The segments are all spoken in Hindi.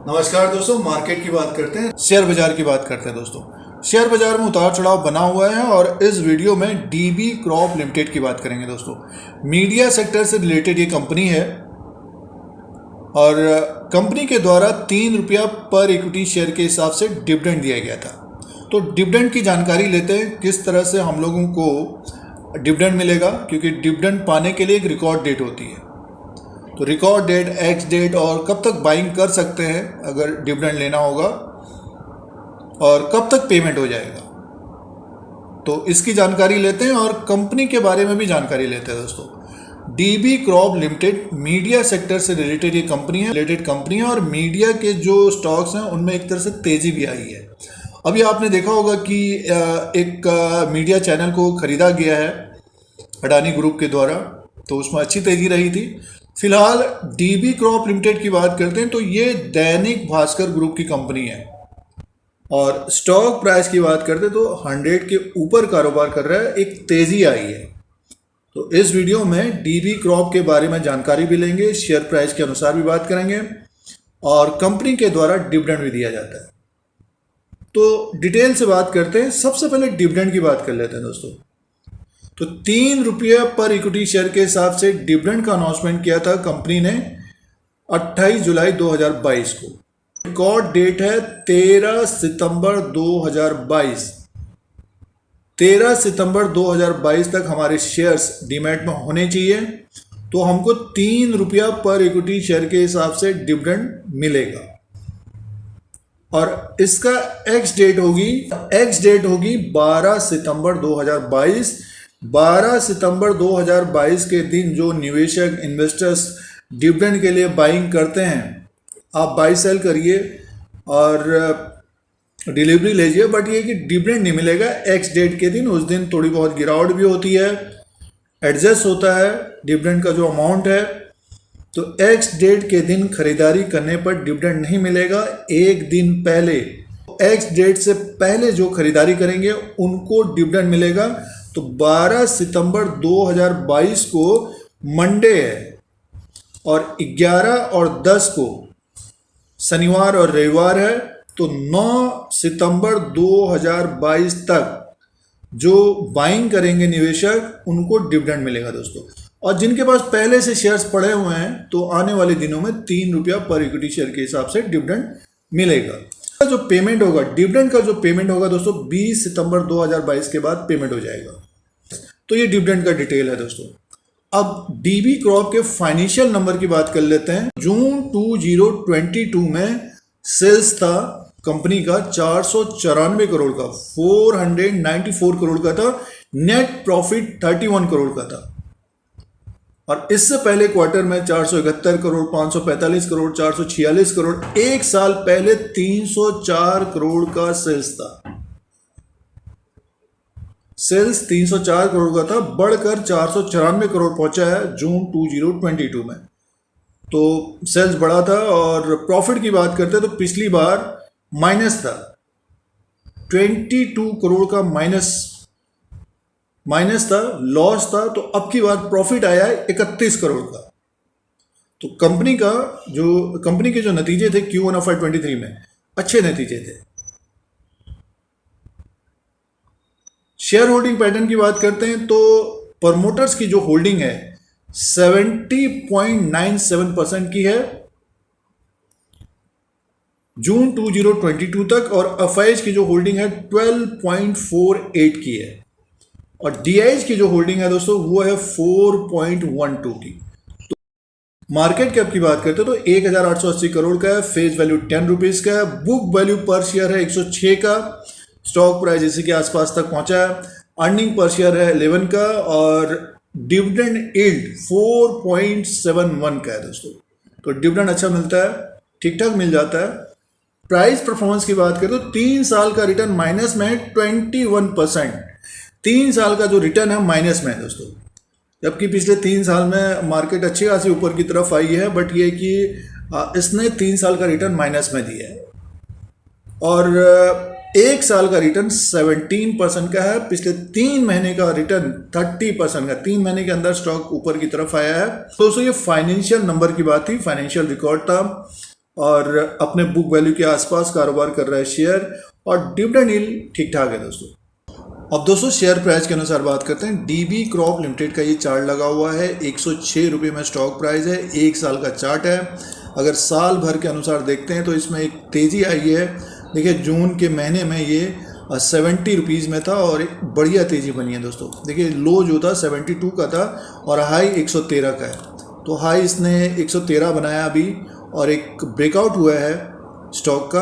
नमस्कार दोस्तों, मार्केट की बात करते हैं, शेयर बाजार की बात करते हैं। दोस्तों शेयर बाजार में उतार चढ़ाव बना हुआ है और इस वीडियो में डीबी क्रॉप लिमिटेड की बात करेंगे। दोस्तों मीडिया सेक्टर से रिलेटेड ये कंपनी है और कंपनी के द्वारा ₹3 पर इक्विटी शेयर के हिसाब से डिविडेंड दिया गया था। तो डिविडेंड की जानकारी लेते हैं, किस तरह से हम लोगों को डिविडेंड मिलेगा, क्योंकि डिविडेंड पाने के लिए एक रिकॉर्ड डेट होती है। तो रिकॉर्ड डेट, एक्स डेट और कब तक बाइंग कर सकते हैं अगर डिविडेंड लेना होगा और कब तक पेमेंट हो जाएगा, तो इसकी जानकारी लेते हैं और कंपनी के बारे में भी जानकारी लेते हैं। दोस्तों dB crop limited media sector से रिलेटेड ये कंपनी है, और मीडिया के जो स्टॉक्स हैं उनमें एक तरह से तेज़ी भी आई है। अभी आपने देखा होगा कि एक मीडिया चैनल को ख़रीदा गया है अडानी ग्रुप के द्वारा, तो उसमें अच्छी तेज़ी रही थी। फिलहाल डीबी क्रॉप लिमिटेड की बात करते हैं तो ये दैनिक भास्कर ग्रुप की कंपनी है और स्टॉक प्राइस की बात करते हैं तो 100 के ऊपर कारोबार कर रहा है, एक तेज़ी आई है। तो इस वीडियो में डीबी क्रॉप के बारे में जानकारी भी लेंगे, शेयर प्राइस के अनुसार भी बात करेंगे और कंपनी के द्वारा डिविडेंड भी दिया जाता है। तो डिटेल से बात करते हैं। सबसे पहले डिविडेंड की बात कर लेते हैं। दोस्तों तो ₹3 पर इक्विटी शेयर के हिसाब से डिविडेंड का अनाउंसमेंट किया था कंपनी ने 28 जुलाई 2022 को। रिकॉर्ड डेट है 13 सितंबर 2022। 13 सितंबर 2022 तक हमारे शेयर्स डीमैट में होने चाहिए, तो हमको ₹3 पर इक्विटी शेयर के हिसाब से डिविडेंड मिलेगा। और इसका एक्स डेट होगी 12 सितंबर 2022। 12 सितंबर 2022 के दिन जो निवेशक इन्वेस्टर्स डिविडेंड के लिए बाइंग करते हैं, आप बाई सेल करिए और डिलीवरी लीजिए, बट ये कि डिविडेंड नहीं मिलेगा एक्स डेट के दिन। उस दिन थोड़ी बहुत गिरावट भी होती है, एडजस्ट होता है डिविडेंड का जो अमाउंट है। तो एक्स डेट के दिन खरीदारी करने पर डिविडेंड नहीं मिलेगा। एक दिन पहले, एक्स डेट से पहले जो खरीदारी करेंगे उनको डिविडेंड मिलेगा। तो 12 सितंबर 2022 को मंडे है और 11 और 10 को शनिवार और रविवार है। तो 9 सितंबर 2022 तक जो बाइंग करेंगे निवेशक, उनको डिविडेंड मिलेगा। दोस्तों और जिनके पास पहले से शेयर्स पड़े हुए हैं तो आने वाले दिनों में ₹3 पर इक्विटी शेयर के हिसाब से डिविडेंड मिलेगा। जो पेमेंट होगा, डिविडेंड का जो पेमेंट होगा दोस्तों, 20 सितंबर 2022 के बाद पेमेंट हो जाएगा। तो ये डिविडेंड का डिटेल है। दोस्तों अब डीबी क्रॉप के फाइनेंशियल नंबर की बात कर लेते हैं। जून 2022 में सेल्स था कंपनी का 494 करोड़ का, 494 करोड़ का था। नेट प्रॉफिट 31 करोड़ का था और इससे पहले क्वार्टर में 471 करोड़, 545 करोड़, 446 करोड़। एक साल पहले 304 करोड़ का सेल्स था। सेल्स 304 करोड़ का था, बढ़कर 494 करोड़ पहुंचा है जून 2022 में। तो सेल्स बढ़ा था। और प्रॉफिट की बात करते हैं तो पिछली बार माइनस था, 22 करोड़ का माइनस था, लॉस था। तो अब की बार प्रॉफिट आया है 31 करोड़ का। तो कंपनी के जो नतीजे थे Q1 FY23 में अच्छे नतीजे थे। शेयर होल्डिंग पैटर्न की बात करते हैं तो प्रमोटर्स की जो होल्डिंग है 70.97% की है जून 2022 तक, और एफआईएच की जो होल्डिंग है 12.48 की है, और डीआईएच की जो होल्डिंग है दोस्तों वो है 4.12 की। तो मार्केट कैप की बात करते हैं तो 1880 करोड़ का है, फेस वैल्यू ₹10 का है, बुक वैल्यू पर शेयर है 106 का, स्टॉक प्राइस इसी के आसपास तक पहुंचा है, अर्निंग पर शेयर है 11 का और डिविडेंड यील्ड 4.71 का है। दोस्तों तो डिविडेंड अच्छा मिलता है, ठीक ठाक मिल जाता है। प्राइस परफॉर्मेंस की बात करें तो 3 साल का रिटर्न माइनस में है 21%। 3 साल का जो रिटर्न है माइनस में है दोस्तों, जबकि पिछले 3 साल में मार्केट अच्छी खासी ऊपर की तरफ आई है, बट ये कि इसने 3 साल का रिटर्न माइनस में दिया है। और 1 साल का रिटर्न 17% का है। पिछले 3 महीने का रिटर्न 30% का। 3 महीने के अंदर स्टॉक ऊपर की तरफ आया है। दोस्तों ये फाइनेंशियल नंबर की बात थी, फाइनेंशियल रिकॉर्ड था। और अपने बुक वैल्यू के आसपास कारोबार कर रहा है शेयर, और डिविडेंड यील्ड ठीक ठाक है दोस्तों। अब दोस्तों शेयर प्राइस के अनुसार बात करते हैं। डीबी क्रॉप लिमिटेड का ये चार्ट लगा हुआ है, 106 रुपये में स्टॉक प्राइस है, 1 साल का चार्ट है। अगर साल भर के अनुसार देखते हैं तो इसमें एक तेज़ी आई है। देखिए जून के महीने में ये 70 रुपीज़ में था और एक बढ़िया तेज़ी बनी है दोस्तों। देखिए लो जो था 72 का था और हाई 113 का है, तो हाई इसने 113 बनाया अभी और एक ब्रेकआउट हुआ है स्टॉक का।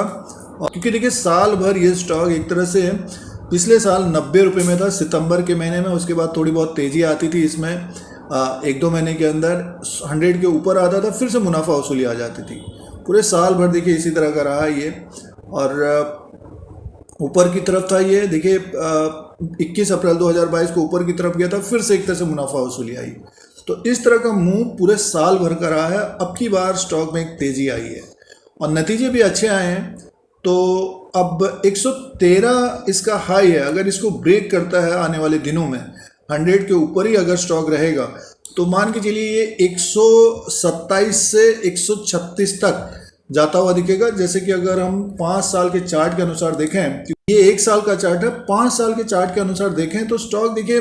और क्योंकि देखिए साल भर ये स्टॉक एक तरह से पिछले साल 90 रुपये में था सितंबर के महीने में, उसके बाद थोड़ी बहुत तेज़ी आती थी इसमें, 1-2 महीने के अंदर 100 के ऊपर आता था, फिर से मुनाफा वसूली आ जाती थी। पूरे साल भर देखिए इसी तरह का रहा ये, और ऊपर की तरफ था ये। देखिए 21 अप्रैल 2022 को ऊपर की तरफ गया था, फिर से एक तरह से मुनाफा वसूली आई। तो इस तरह का मूव पूरे साल भर का रहा है। अब की बार स्टॉक में एक तेज़ी आई है और नतीजे भी अच्छे आए हैं। तो अब 113 इसका हाई है, अगर इसको ब्रेक करता है आने वाले दिनों में 100 के ऊपर ही अगर स्टॉक रहेगा तो मान के चलिए ये 127 से 136 तक जाता हुआ दिखेगा। जैसे कि अगर हम 5 साल के चार्ट के अनुसार देखें, ये 1 साल का चार्ट है, 5 साल के चार्ट के अनुसार देखें तो स्टॉक देखिए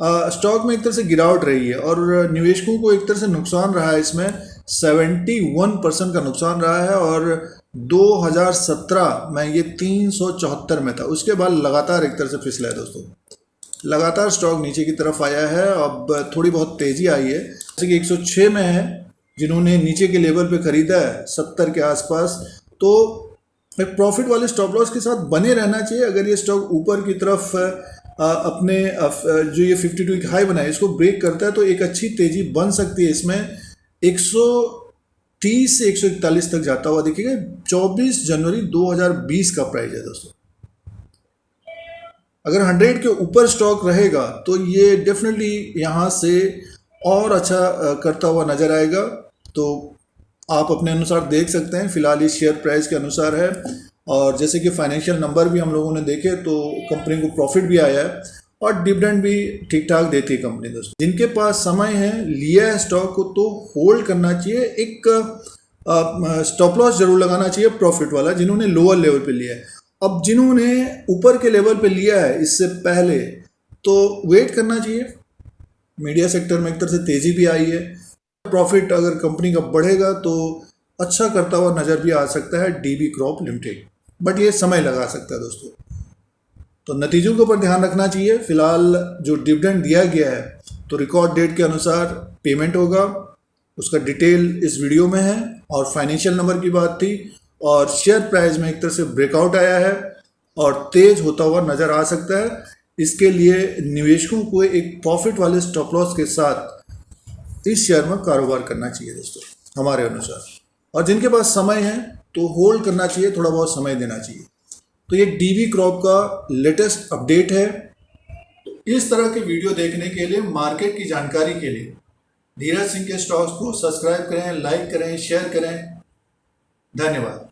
स्टॉक में एक तरह से गिरावट रही है और निवेशकों को एक तरह से नुकसान रहा है। इसमें 71% का नुकसान रहा है और 2017 में ये 374 में था, उसके बाद लगातार एक तरह से फिसला है दोस्तों। लगातार स्टॉक नीचे की तरफ आया है। अब थोड़ी बहुत तेज़ी आई है, जैसे कि 106 में है जिन्होंने नीचे के लेवल पे ख़रीदा है 70 के आसपास, तो एक प्रॉफिट वाले स्टॉप लॉस के साथ बने रहना चाहिए। अगर ये स्टॉक ऊपर की तरफ अपने जो ये 52 वीक हाई बनाए इसको ब्रेक करता है तो एक अच्छी तेज़ी बन सकती है। इसमें 130 से 141 तक जाता हुआ दिखेगा। 24 जनवरी 2020 का प्राइस है दोस्तों। अगर 100 के ऊपर स्टॉक रहेगा तो ये डेफिनेटली यहाँ से और अच्छा करता हुआ नज़र आएगा। तो आप अपने अनुसार देख सकते हैं, फिलहाल ये शेयर प्राइस के अनुसार है। और जैसे कि फाइनेंशियल नंबर भी हम लोगों ने देखे तो कंपनी को प्रॉफिट भी आया है और डिविडेंड भी ठीक ठाक देती है कंपनी दोस्तों। जिनके पास समय है लिया है स्टॉक को तो होल्ड करना चाहिए, एक स्टॉप लॉस जरूर लगाना चाहिए प्रॉफिट वाला जिन्होंने लोअर लेवल पे लिया है। अब जिन्होंने ऊपर के लेवल पे लिया है इससे पहले तो वेट करना चाहिए। मीडिया सेक्टर में एक तरह से तेज़ी भी आई है, प्रॉफिट अगर कंपनी का बढ़ेगा तो अच्छा करता हुआ नज़र भी आ सकता है डीबी क्रॉप लिमिटेड, बट ये समय लगा सकता है दोस्तों। तो नतीजों के ऊपर ध्यान रखना चाहिए। फिलहाल जो डिविडेंड दिया गया है तो रिकॉर्ड डेट के अनुसार पेमेंट होगा, उसका डिटेल इस वीडियो में है। और फाइनेंशियल नंबर की बात थी और शेयर प्राइस में एक तरह से ब्रेकआउट आया है और तेज़ होता हुआ नज़र आ सकता है। इसके लिए निवेशकों को एक प्रॉफिट वाले स्टॉप लॉस के साथ इस शेयर में कारोबार करना चाहिए दोस्तों हमारे अनुसार। और जिनके पास समय है तो होल्ड करना चाहिए, थोड़ा बहुत समय देना चाहिए। तो ये डीबी क्रॉप का लेटेस्ट अपडेट है। तो इस तरह के वीडियो देखने के लिए, मार्केट की जानकारी के लिए धीरज सिंह के स्टॉक्स को सब्सक्राइब करें, लाइक करें, शेयर करें। धन्यवाद।